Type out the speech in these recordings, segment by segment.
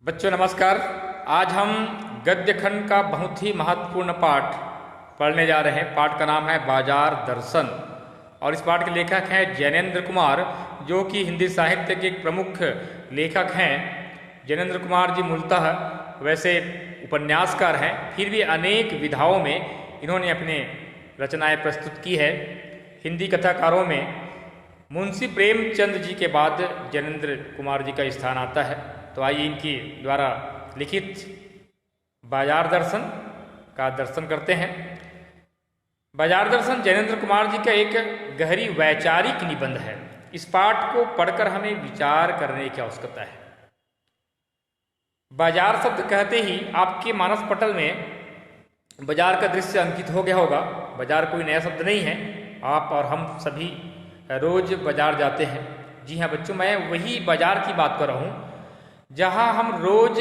बच्चों नमस्कार। आज हम गद्य खंड का बहुत ही महत्वपूर्ण पाठ पढ़ने जा रहे हैं। पाठ का नाम है बाजार दर्शन और इस पाठ के लेखक हैं जैनेन्द्र कुमार, जो कि हिंदी साहित्य के एक प्रमुख लेखक हैं। जैनेन्द्र कुमार जी मूलतः वैसे उपन्यासकार हैं, फिर भी अनेक विधाओं में इन्होंने अपने रचनाएं प्रस्तुत की है। हिंदी कथाकारों में मुंशी प्रेमचंद जी के बाद जैनेन्द्र कुमार जी का स्थान आता है। तो आइए इनकी द्वारा लिखित बाजार दर्शन का दर्शन करते हैं। बाजार दर्शन जैनेन्द्र कुमार जी का एक गहरी वैचारिक निबंध है। इस पाठ को पढ़कर हमें विचार करने की आवश्यकता है। बाजार शब्द कहते ही आपके मानस पटल में बाजार का दृश्य अंकित हो गया होगा। बाजार कोई नया शब्द नहीं है, आप और हम सभी रोज बाजार जाते हैं। जी हाँ बच्चों, मैं वही बाजार की बात कर रहा हूँ जहाँ हम रोज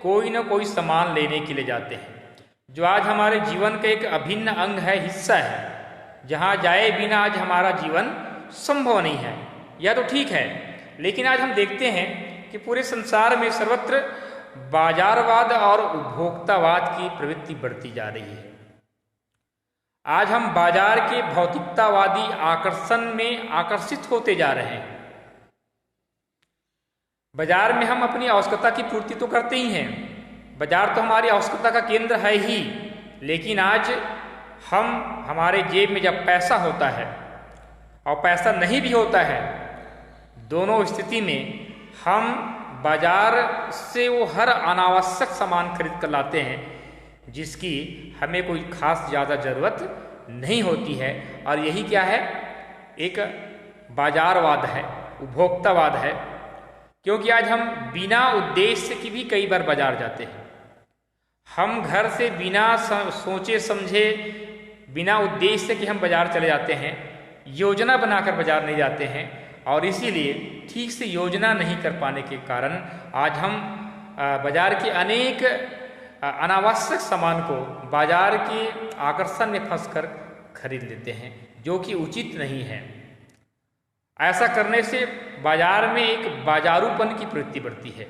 कोई ना कोई सामान लेने के लिए जाते हैं, जो आज हमारे जीवन का एक अभिन्न अंग है, हिस्सा है। जहाँ जाए बिना आज हमारा जीवन संभव नहीं है। यह तो ठीक है, लेकिन आज हम देखते हैं कि पूरे संसार में सर्वत्र बाजारवाद और उपभोक्तावाद की प्रवृत्ति बढ़ती जा रही है। आज हम बाजार के भौतिकतावादी आकर्षण में आकर्षित होते जा रहे हैं। बाजार में हम अपनी आवश्यकता की पूर्ति तो करते ही हैं, बाजार तो हमारी आवश्यकता का केंद्र है ही, लेकिन आज हमारे जेब में जब पैसा होता है और पैसा नहीं भी होता है, दोनों स्थिति में हम बाजार से वो हर अनावश्यक सामान खरीद कर लाते हैं जिसकी हमें कोई खास ज़्यादा ज़रूरत नहीं होती है। और यही क्या है, एक बाजारवाद है, उपभोक्तावाद है। क्योंकि आज हम बिना उद्देश्य की भी कई बार बाजार जाते हैं। हम घर से बिना सोचे समझे, बिना उद्देश्य के हम बाजार चले जाते हैं, योजना बनाकर बाजार नहीं जाते हैं। और इसीलिए ठीक से योजना नहीं कर पाने के कारण आज हम बाजार के अनेक अनावश्यक सामान को बाजार के आकर्षण में फंसकर खरीद लेते हैं, जो कि उचित नहीं है। ऐसा करने से बाजार में एक बाजारूपन की प्रवृत्ति बढ़ती है।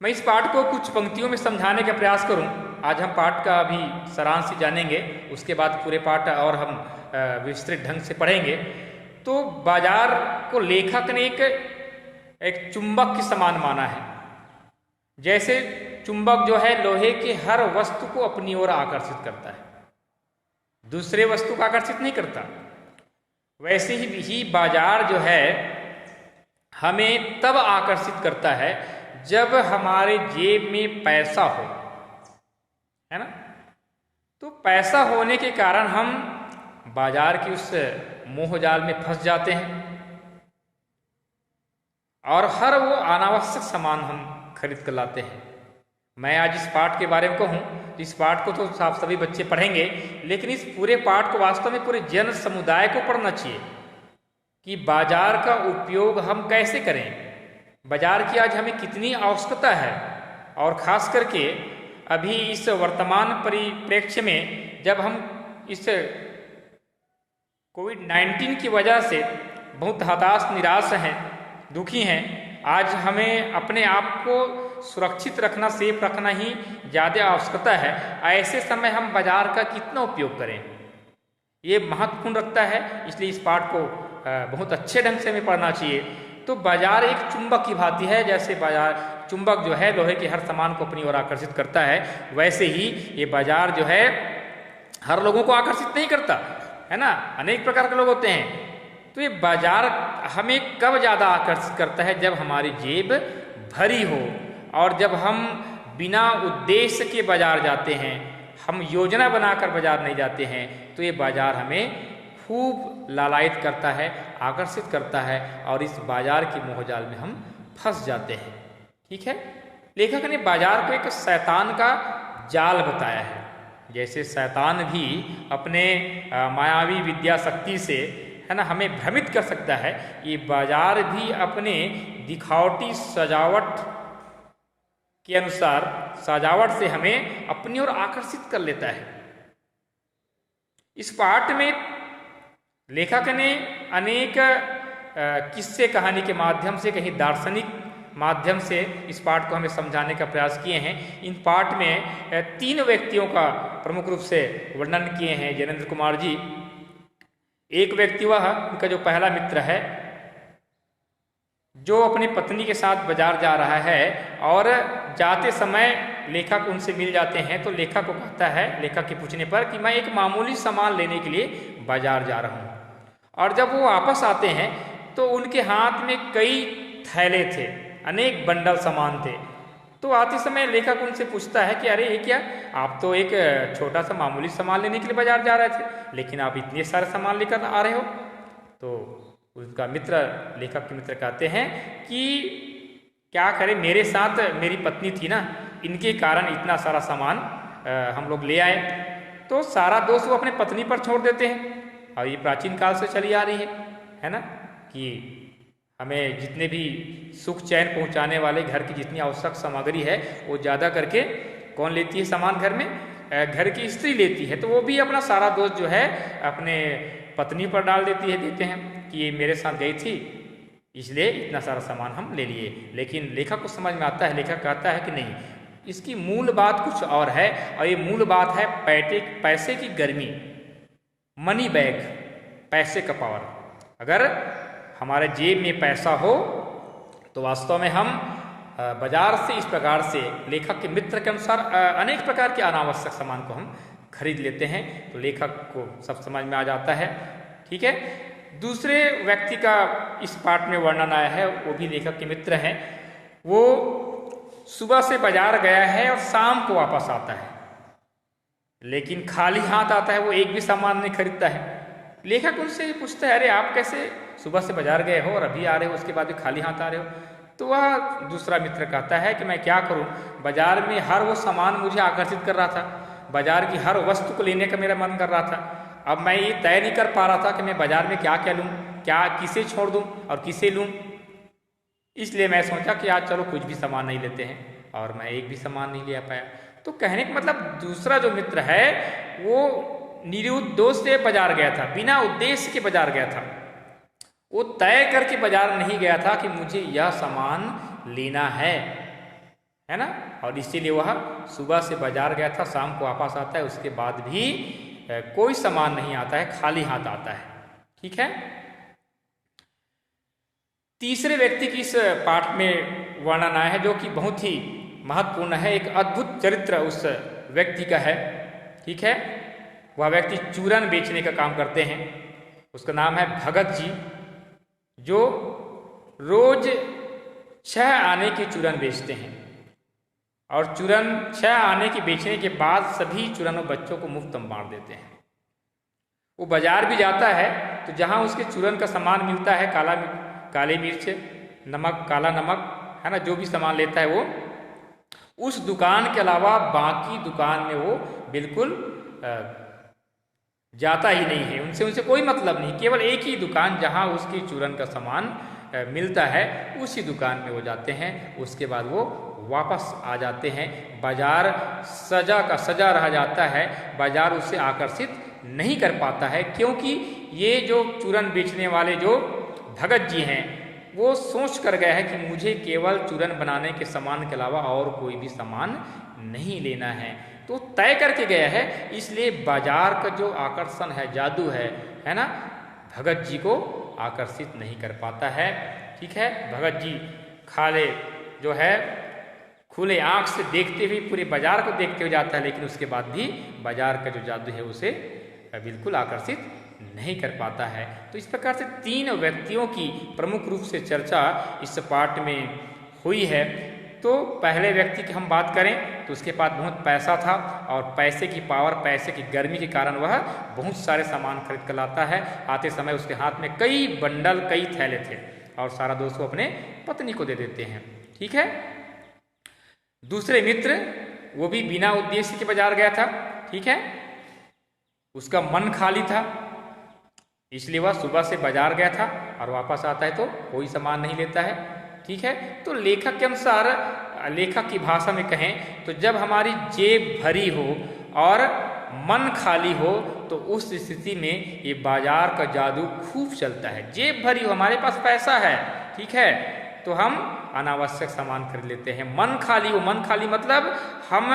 मैं इस पाठ को कुछ पंक्तियों में समझाने का प्रयास करूं। आज हम पाठ का अभी सारांश जानेंगे, उसके बाद पूरे पाठ और हम विस्तृत ढंग से पढ़ेंगे। तो बाजार को लेखक ने एक चुंबक के समान माना है। जैसे चुंबक जो है लोहे के हर वस्तु को अपनी ओर आकर्षित करता है, दूसरे वस्तु को आकर्षित नहीं करता, वैसे ही बाजार जो है हमें तब आकर्षित करता है जब हमारे जेब में पैसा हो, है ना। तो पैसा होने के कारण हम बाजार की उस मोहजाल में फंस जाते हैं और हर वो अनावश्यक सामान हम खरीद कर लाते हैं। मैं आज इस पाठ के बारे में कहूँ, इस पाठ को तो आप सभी बच्चे पढ़ेंगे, लेकिन इस पूरे पाठ को वास्तव में पूरे जन समुदाय को पढ़ना चाहिए कि बाजार का उपयोग हम कैसे करें, बाजार की आज हमें कितनी आवश्यकता है। और ख़ास करके अभी इस वर्तमान परिप्रेक्ष्य में जब हम इस कोविड-19 की वजह से बहुत हताश, निराश हैं, दुखी हैं, आज हमें अपने आप को सुरक्षित रखना, सेफ रखना ही ज़्यादा आवश्यकता है। ऐसे समय हम बाजार का कितना उपयोग करें, ये महत्वपूर्ण रखता है। इसलिए इस पाठ को बहुत अच्छे ढंग से हमें पढ़ना चाहिए। तो बाजार एक चुंबक की भांति है। जैसे बाजार चुंबक जो है लोहे के हर सामान को अपनी ओर आकर्षित करता है, वैसे ही ये बाजार जो है हर लोगों को आकर्षित नहीं करता, है ना। अनेक प्रकार के लोग होते हैं। तो ये बाजार हमें कब ज़्यादा आकर्षित करता है, जब हमारी जेब भरी हो और जब हम बिना उद्देश्य के बाजार जाते हैं, हम योजना बनाकर बाजार नहीं जाते हैं। तो ये बाजार हमें खूब लालायित करता है, आकर्षित करता है और इस बाजार की मोहजाल में हम फंस जाते हैं। ठीक है, लेखक ने बाजार को एक शैतान का जाल बताया है। जैसे शैतान भी अपने मायावी विद्या शक्ति से, है ना, हमें भ्रमित कर सकता है, ये बाजार भी अपने दिखावटी सजावट के अनुसार सजावट से हमें अपनी ओर आकर्षित कर लेता है। इस पाठ में लेखक ने अनेक किस्से कहानी के माध्यम से, कहीं दार्शनिक माध्यम से इस पाठ को हमें समझाने का प्रयास किए हैं। इन पाठ में 3 व्यक्तियों का प्रमुख रूप से वर्णन किए हैं जैनेन्द्र कुमार जी। एक व्यक्ति वह उनका जो पहला मित्र है, जो अपनी पत्नी के साथ बाजार जा रहा है और जाते समय लेखक उनसे मिल जाते हैं, तो लेखक को कहता है, लेखक के पूछने पर, कि मैं एक मामूली सामान लेने के लिए बाजार जा रहा हूँ। और जब वो वापस आते हैं तो उनके हाथ में कई थैले थे, अनेक बंडल सामान थे। तो आते समय लेखक उनसे पूछता है कि अरे ये क्या, आप तो एक छोटा सा मामूली सामान लेने के लिए बाजार जा रहे थे, लेकिन आप इतने सारे सामान लेकर आ रहे हो। तो उनका मित्र, लेखक के मित्र कहते हैं कि क्या करें, मेरे साथ मेरी पत्नी थी ना, इनके कारण इतना सारा सामान हम लोग ले आए। तो सारा दोष वो अपने पत्नी पर छोड़ देते हैं। और ये प्राचीन काल से चली आ रही है ना, कि हमें जितने भी सुख चैन पहुंचाने वाले घर की जितनी आवश्यक सामग्री है वो ज़्यादा करके कौन लेती है सामान घर में, घर की स्त्री लेती है। तो वो भी अपना सारा दोष जो है अपने पत्नी पर डाल देते हैं कि ये मेरे साथ गई थी इसलिए इतना सारा सामान हम ले लिए। लेकिन लेखक को समझ में आता है, लेखक कहता है कि नहीं, इसकी मूल बात कुछ और है। और ये मूल बात है पैसे की गर्मी, मनी बैग, पैसे का पावर। अगर हमारे जेब में पैसा हो तो वास्तव में हम बाजार से इस प्रकार से, लेखक के मित्र के अनुसार, अनेक प्रकार के अनावश्यक सामान को हम खरीद लेते हैं। तो लेखक को सब समझ में आ जाता है। ठीक है। दूसरे व्यक्ति का इस पाठ में वर्णन आया है, वो भी लेखक के मित्र हैं। वो सुबह से बाजार गया है और शाम को वापस आता है, लेकिन खाली हाथ आता है, वो एक भी सामान नहीं खरीदता है। लेखक उनसे पूछता है, अरे आप कैसे सुबह से बाजार गए हो और अभी आ रहे हो, उसके बाद भी खाली हाथ आ रहे हो? तो वह दूसरा मित्र कहता है कि मैं क्या करूं, बाजार में हर वो सामान मुझे आकर्षित कर रहा था, बाजार की हर वस्तु को लेने का मेरा मन कर रहा था। अब मैं ये तय नहीं कर पा रहा था कि मैं बाजार में क्या क्या लूँ, क्या किसे छोड़ दूँ और किसे लूँ। इसलिए मैं सोचा कि आज चलो कुछ भी सामान नहीं लेते हैं, और मैं एक भी सामान नहीं ले आ पाया। तो कहने का मतलब दूसरा जो मित्र है वो निरुद्देश्य से बाजार गया था, बिना उद्देश्य के बाजार गया था। वो तय करके बाजार नहीं गया था कि मुझे यह सामान लेना है ना। और इसीलिए वह सुबह से बाजार गया था, शाम को वापस आता है, उसके बाद भी कोई सामान नहीं आता है, खाली हाथ आता है। ठीक है। तीसरे व्यक्ति की इस पाठ में वर्णन आया है, जो कि बहुत ही महत्वपूर्ण है। एक अद्भुत चरित्र उस व्यक्ति का है। ठीक है। वह व्यक्ति चूरन बेचने का काम करते हैं। उसका नाम है भगत जी, जो रोज 6 आने के चूरन बेचते हैं। और चूरन 6 आने के बेचने के बाद सभी चूरनों बच्चों को मुफ्त में बांट देते हैं। वो बाजार भी जाता है तो जहाँ उसके चूरन का सामान मिलता है, काली मिर्च, नमक, काला नमक, है ना, जो भी सामान लेता है वो, उस दुकान के अलावा बाकी दुकान में वो बिल्कुल जाता ही नहीं है। उनसे कोई मतलब नहीं। केवल एक ही दुकान जहाँ उसकी चूरन का सामान मिलता है, उसी दुकान में वो जाते हैं। उसके बाद वो वापस आ जाते हैं। बाजार सजा का सजा रह जाता है, बाजार उसे आकर्षित नहीं कर पाता है, क्योंकि ये जो चूरन बेचने वाले जो भगत जी हैं वो सोच कर गए हैं कि मुझे केवल चूरन बनाने के सामान के अलावा और कोई भी सामान नहीं लेना है। तो तय करके गया है, इसलिए बाजार का जो आकर्षण है, जादू है ना, भगत जी को आकर्षित नहीं कर पाता है। ठीक है। भगत जी खाले जो है खुले आंख से देखते हुए पूरे बाजार को देखते हुए जाता है, लेकिन उसके बाद भी बाजार का जो जादू है उसे बिल्कुल आकर्षित नहीं कर पाता है। तो इस प्रकार से 3 व्यक्तियों की प्रमुख रूप से चर्चा इस पाठ में हुई है। तो पहले व्यक्ति की हम बात करें तो उसके पास बहुत पैसा था, और पैसे की पावर, पैसे की गर्मी के कारण वह बहुत सारे सामान खरीद कर लाता है। आते समय उसके हाथ में कई बंडल, कई थैले थे, और सारा दोस्त को अपने पत्नी को दे देते हैं। ठीक है। दूसरे मित्र वो भी बिना उद्देश्य के बाजार गया था। ठीक है। उसका मन खाली था, इसलिए वह सुबह से बाजार गया था और वापस आता है तो कोई सामान नहीं लेता है। ठीक है। तो लेखक के अनुसार, लेखक की भाषा में कहें तो जब हमारी जेब भरी हो और मन खाली हो तो उस स्थिति में ये बाजार का जादू खूब चलता है। जेब भरी हो, हमारे पास पैसा है, ठीक है, तो हम अनावश्यक सामान खरीद लेते हैं। मन खाली, वो मन खाली मतलब हम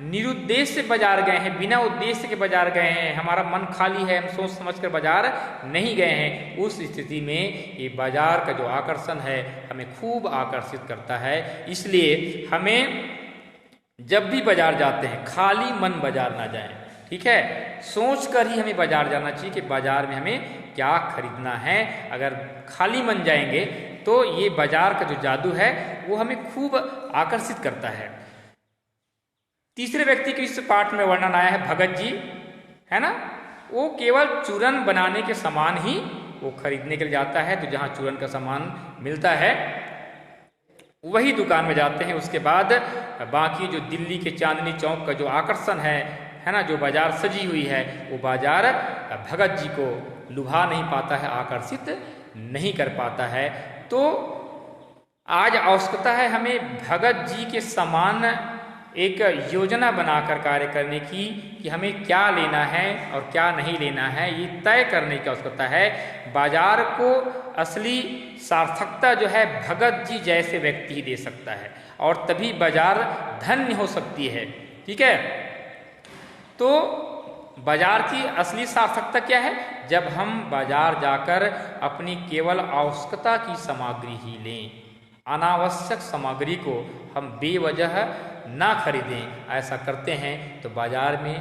निरुद्देश्य बाजार गए हैं, बिना उद्देश्य के बाजार गए हैं, हमारा मन खाली है, हम सोच समझ कर बाजार नहीं गए हैं। उस स्थिति में ये बाजार का जो आकर्षण है हमें खूब आकर्षित करता है। इसलिए हमें जब भी बाजार जाते हैं खाली मन बाजार ना जाएं, ठीक है। सोच कर ही हमें बाजार जाना चाहिए कि बाजार में हमें क्या खरीदना है। अगर खाली मन जाएंगे तो ये बाजार का जो जादू है वो हमें खूब आकर्षित करता है। तीसरे व्यक्ति के इस पाठ में वर्णन आया है भगत जी, है ना। वो केवल चूरन बनाने के सामान ही वो खरीदने के लिए जाता है, तो जहाँ चूरन का सामान मिलता है वही दुकान में जाते हैं। उसके बाद बाकी जो दिल्ली के चांदनी चौक का जो आकर्षण है ना, जो बाजार सजी हुई है, वो बाजार भगत जी को लुभा नहीं पाता है, आकर्षित नहीं कर पाता है। तो आज आवश्यकता है हमें भगत जी के समान एक योजना बनाकर कार्य करने की कि हमें क्या लेना है और क्या नहीं लेना है, ये तय करने की आवश्यकता है। बाजार को असली सार्थकता जो है भगत जी जैसे व्यक्ति ही दे सकता है, और तभी बाजार धन्य हो सकती है, ठीक है। तो बाजार की असली सार्थकता क्या है? जब हम बाजार जाकर अपनी केवल आवश्यकता की सामग्री ही लें, अनावश्यक सामग्री को हम बेवजह ना खरीदें। ऐसा करते हैं तो बाजार में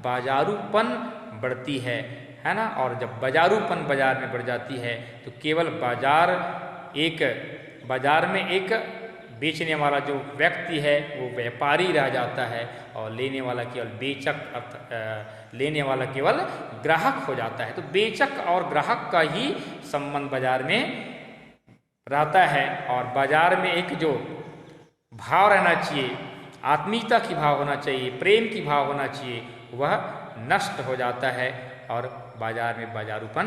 बाजारूपन बढ़ती है ना। और जब बाजारूपन बाजार में बढ़ जाती है तो केवल बाजार में एक बेचने वाला जो व्यक्ति है वो व्यापारी रह जाता है, और लेने वाला केवल लेने वाला केवल ग्राहक हो जाता है। तो बेचक और ग्राहक का ही संबंध बाजार में रहता है, और बाजार में एक जो भाव रहना चाहिए, आत्मीयता की भाव होना चाहिए, प्रेम की भाव होना चाहिए, वह नष्ट हो जाता है और बाजार में बाजारूपन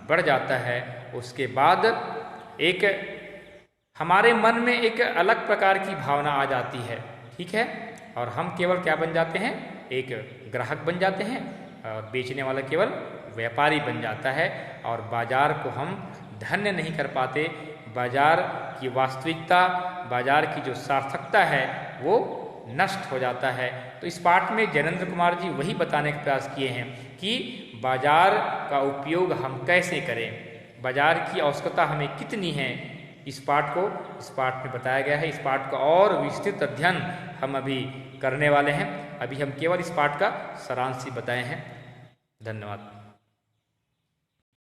बढ़ जाता है। उसके बाद एक हमारे मन में एक अलग प्रकार की भावना आ जाती है, ठीक है। और हम केवल क्या बन जाते हैं? एक ग्राहक बन जाते हैं, और बेचने वाला केवल व्यापारी बन जाता है, और बाजार को हम धन्य नहीं कर पाते। बाजार की वास्तविकता, बाजार की जो सार्थकता है वो नष्ट हो जाता है। तो इस पाठ में जैनेंद्र कुमार जी वही बताने का प्रयास किए हैं कि बाजार का उपयोग हम कैसे करें, बाजार की आवश्यकता हमें कितनी है। इस पाठ में बताया गया है। इस पाठ का और विस्तृत अध्ययन हम अभी करने वाले हैं। अभी हम केवल इस पाठ का सारांश ही बताए हैं। धन्यवाद।